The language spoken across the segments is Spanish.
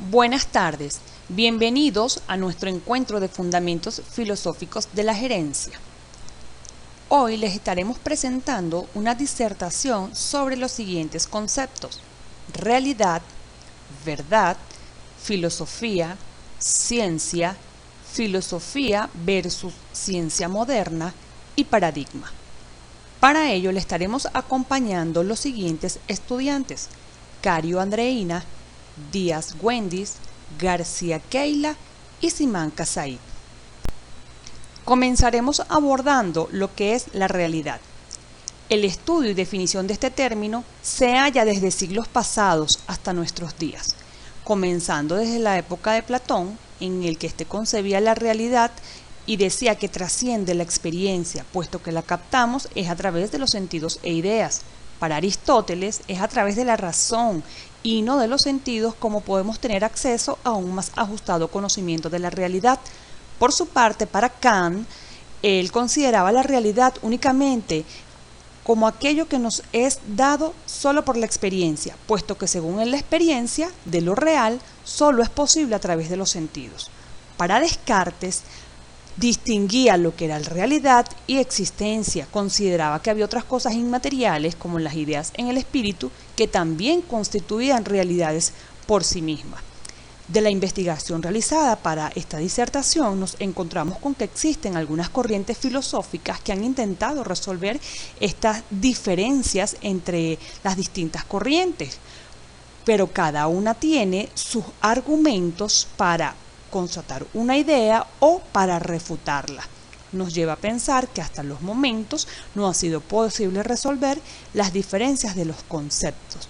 Buenas tardes, bienvenidos a nuestro encuentro de fundamentos filosóficos de la gerencia. Hoy les estaremos presentando una disertación sobre los siguientes conceptos: realidad, verdad, filosofía, ciencia, filosofía versus ciencia moderna y paradigma. Para ello le estaremos acompañando los siguientes estudiantes: Cario Andreina, Díaz Wendis, García Keila y Simanca Said. Comenzaremos abordando lo que es la realidad. El estudio y definición de este término se halla desde siglos pasados hasta nuestros días, comenzando desde la época de Platón, en el que éste concebía la realidad y decía que trasciende la experiencia, puesto que la captamos es a través de los sentidos e ideas. Para Aristóteles es a través de la razón y no de los sentidos como podemos tener acceso a un más ajustado conocimiento de la realidad. Por su parte, para Kant, él consideraba la realidad únicamente como aquello que nos es dado solo por la experiencia, puesto que según él la experiencia de lo real solo es posible a través de los sentidos. Para Descartes, distinguía lo que era realidad y existencia. Consideraba que había otras cosas inmateriales, como las ideas en el espíritu, que también constituían realidades por sí mismas. De la investigación realizada para esta disertación nos encontramos con que existen algunas corrientes filosóficas que han intentado resolver estas diferencias entre las distintas corrientes, pero cada una tiene sus argumentos para constatar una idea o para refutarla. Nos lleva a pensar que hasta los momentos no ha sido posible resolver las diferencias de los conceptos.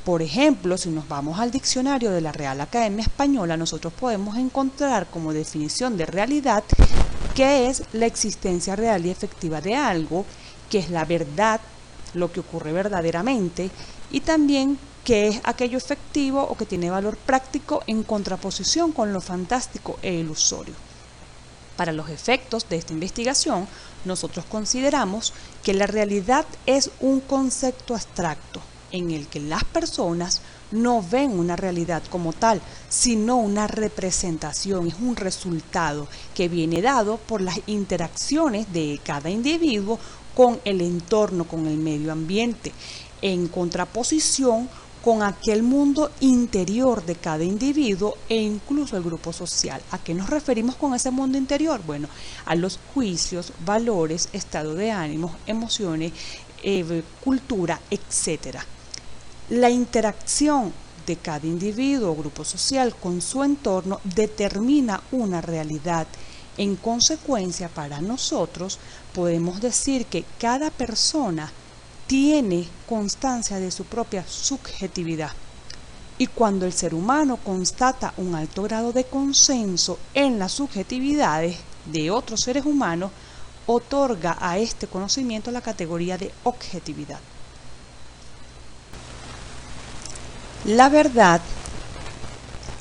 Por ejemplo, si nos vamos al diccionario de la Real Academia Española, nosotros podemos encontrar como definición de realidad que es la existencia real y efectiva de algo, que es la verdad, lo que ocurre verdaderamente, y también que es aquello efectivo o que tiene valor práctico en contraposición con lo fantástico e ilusorio. Para los efectos de esta investigación, nosotros consideramos que la realidad es un concepto abstracto en el que las personas no ven una realidad como tal, sino una representación, es un resultado que viene dado por las interacciones de cada individuo con el entorno, con el medio ambiente, en contraposición con aquel mundo interior de cada individuo e incluso el grupo social. ¿A qué nos referimos con ese mundo interior? Bueno, a los juicios, valores, estado de ánimo, emociones, cultura, etc. La interacción de cada individuo o grupo social con su entorno determina una realidad. En consecuencia, para nosotros podemos decir que cada persona tiene constancia de su propia subjetividad. Y cuando el ser humano constata un alto grado de consenso en las subjetividades de otros seres humanos, otorga a este conocimiento la categoría de objetividad. La verdad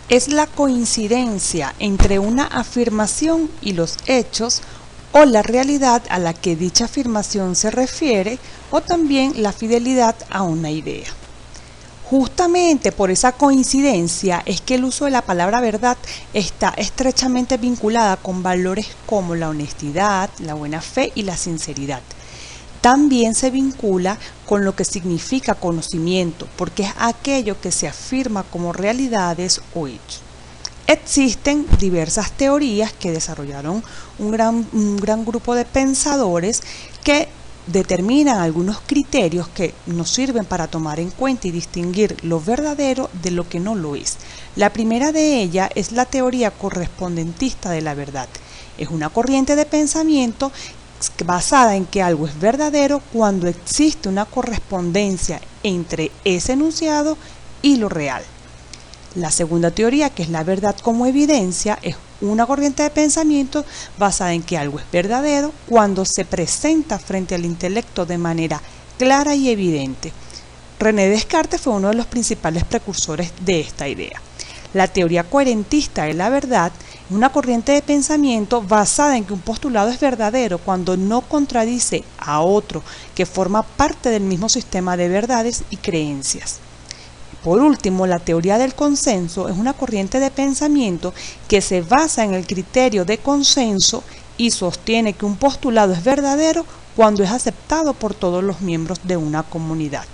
es la coincidencia entre una afirmación y los hechos, o la realidad a la que dicha afirmación se refiere, o también la fidelidad a una idea. Justamente por esa coincidencia es que el uso de la palabra verdad está estrechamente vinculada con valores como la honestidad, la buena fe y la sinceridad. También se vincula con lo que significa conocimiento, porque es aquello que se afirma como realidades o hechos. Existen diversas teorías que desarrollaron un gran grupo de pensadores que determinan algunos criterios que nos sirven para tomar en cuenta y distinguir lo verdadero de lo que no lo es. La primera de ellas es la teoría correspondentista de la verdad. Es una corriente de pensamiento basada en que algo es verdadero cuando existe una correspondencia entre ese enunciado y lo real. La segunda teoría, que es la verdad como evidencia, es una corriente de pensamiento basada en que algo es verdadero cuando se presenta frente al intelecto de manera clara y evidente. René Descartes fue uno de los principales precursores de esta idea. La teoría coherentista de la verdad es una corriente de pensamiento basada en que un postulado es verdadero cuando no contradice a otro que forma parte del mismo sistema de verdades y creencias. Por último, la teoría del consenso es una corriente de pensamiento que se basa en el criterio de consenso y sostiene que un postulado es verdadero cuando es aceptado por todos los miembros de una comunidad.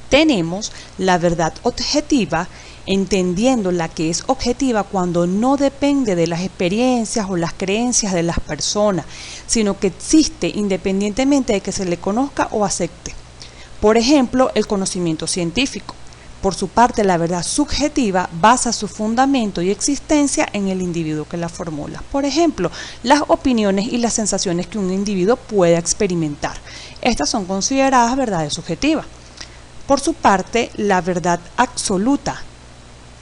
Tenemos la verdad objetiva, entendiendo la que es objetiva cuando no depende de las experiencias o las creencias de las personas, sino que existe independientemente de que se le conozca o acepte. Por ejemplo, el conocimiento científico. Por su parte, la verdad subjetiva basa su fundamento y existencia en el individuo que la formula. Por ejemplo, las opiniones y las sensaciones que un individuo pueda experimentar. Estas son consideradas verdades subjetivas. Por su parte, la verdad absoluta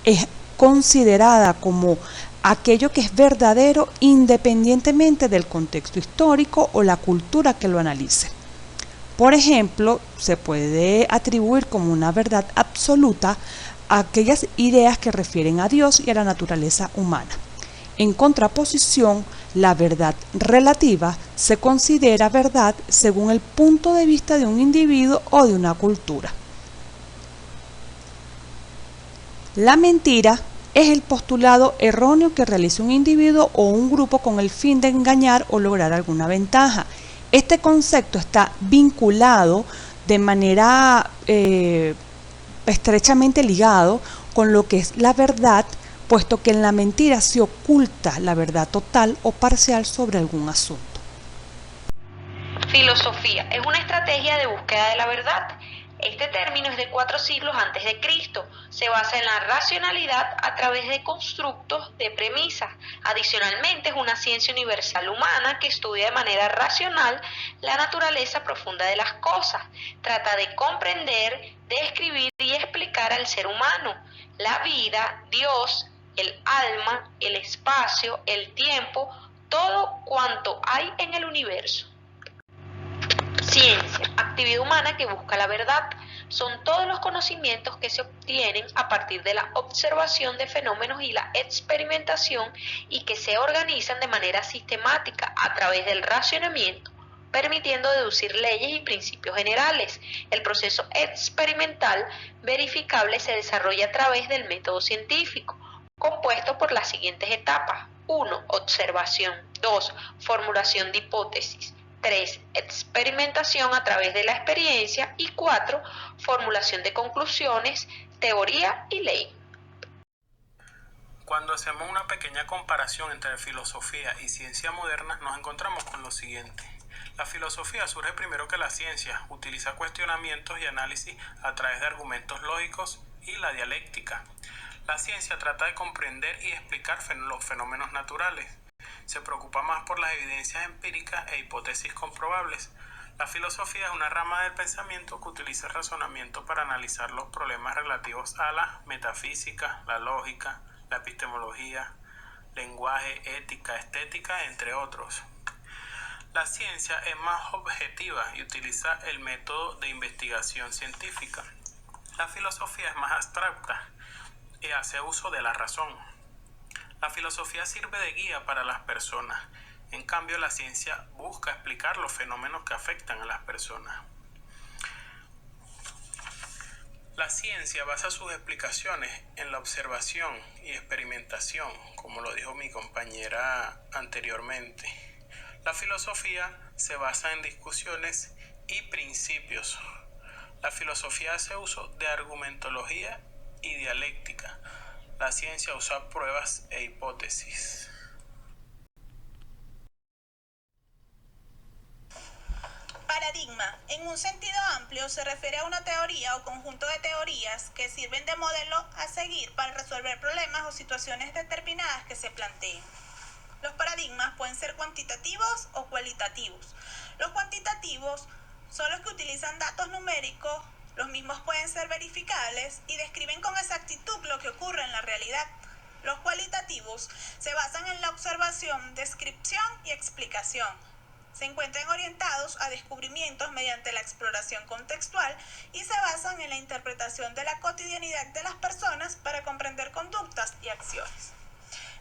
es considerada como aquello que es verdadero independientemente del contexto histórico o la cultura que lo analice. Por ejemplo, se puede atribuir como una verdad absoluta a aquellas ideas que refieren a Dios y a la naturaleza humana. En contraposición, la verdad relativa se considera verdad según el punto de vista de un individuo o de una cultura. La mentira es el postulado erróneo que realiza un individuo o un grupo con el fin de engañar o lograr alguna ventaja. Este concepto está vinculado de manera estrechamente ligado con lo que es la verdad, puesto que en la mentira se oculta la verdad total o parcial sobre algún asunto. Filosofía es una estrategia de búsqueda de la verdad. Este término es de 4 siglos antes de Cristo. Se basa en la racionalidad a través de constructos de premisas. Adicionalmente, es una ciencia universal humana que estudia de manera racional la naturaleza profunda de las cosas. Trata de comprender, describir y explicar al ser humano, la vida, Dios, el alma, el espacio, el tiempo, todo cuanto hay en el universo. Ciencia, actividad humana que busca la verdad. Son todos los conocimientos que se obtienen a partir de la observación de fenómenos y la experimentación y que se organizan de manera sistemática a través del racionamiento, permitiendo deducir leyes y principios generales. El proceso experimental verificable se desarrolla a través del método científico, compuesto por las siguientes etapas. 1. Observación. 2. Formulación de hipótesis. 3. Experimentación a través de la experiencia. Y 4. Formulación de conclusiones, teoría y ley. Cuando hacemos una pequeña comparación entre filosofía y ciencia moderna, nos encontramos con lo siguiente. La filosofía surge primero que la ciencia, utiliza cuestionamientos y análisis a través de argumentos lógicos y la dialéctica. La ciencia trata de comprender y explicar los fenómenos naturales. Se preocupa más por las evidencias empíricas e hipótesis comprobables. La filosofía es una rama del pensamiento que utiliza el razonamiento para analizar los problemas relativos a la metafísica, la lógica, la epistemología, lenguaje, ética, estética, entre otros. La ciencia es más objetiva y utiliza el método de investigación científica. La filosofía es más abstracta y hace uso de la razón. La filosofía sirve de guía para las personas. En cambio, la ciencia busca explicar los fenómenos que afectan a las personas. La ciencia basa sus explicaciones en la observación y experimentación, como lo dijo mi compañera anteriormente. La filosofía se basa en discusiones y principios. La filosofía hace uso de argumentología y dialéctica. La ciencia usa pruebas e hipótesis. Paradigma, en un sentido amplio, se refiere a una teoría o conjunto de teorías que sirven de modelo a seguir para resolver problemas o situaciones determinadas que se planteen. Los paradigmas pueden ser cuantitativos o cualitativos. Los cuantitativos son los que utilizan datos numéricos, los mismos pueden ser verificables y describen con exactitud lo que ocurre en la realidad. Los cualitativos se basan en la observación, descripción y explicación. Se encuentran orientados a descubrimientos mediante la exploración contextual y se basan en la interpretación de la cotidianidad de las personas para comprender conductas y acciones.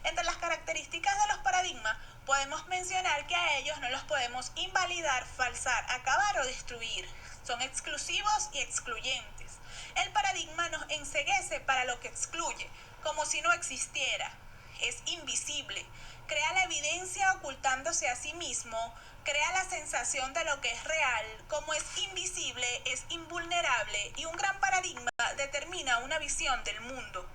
Entre las características de los paradigmas podemos mencionar que a ellos no los podemos invalidar, falsar, acabar o destruir. Son exclusivos y excluyentes. El paradigma nos enceguece para lo que excluye, como si no existiera. Es invisible, crea la evidencia ocultándose a sí mismo, crea la sensación de lo que es real, como es invisible, es invulnerable y un gran paradigma determina una visión del mundo.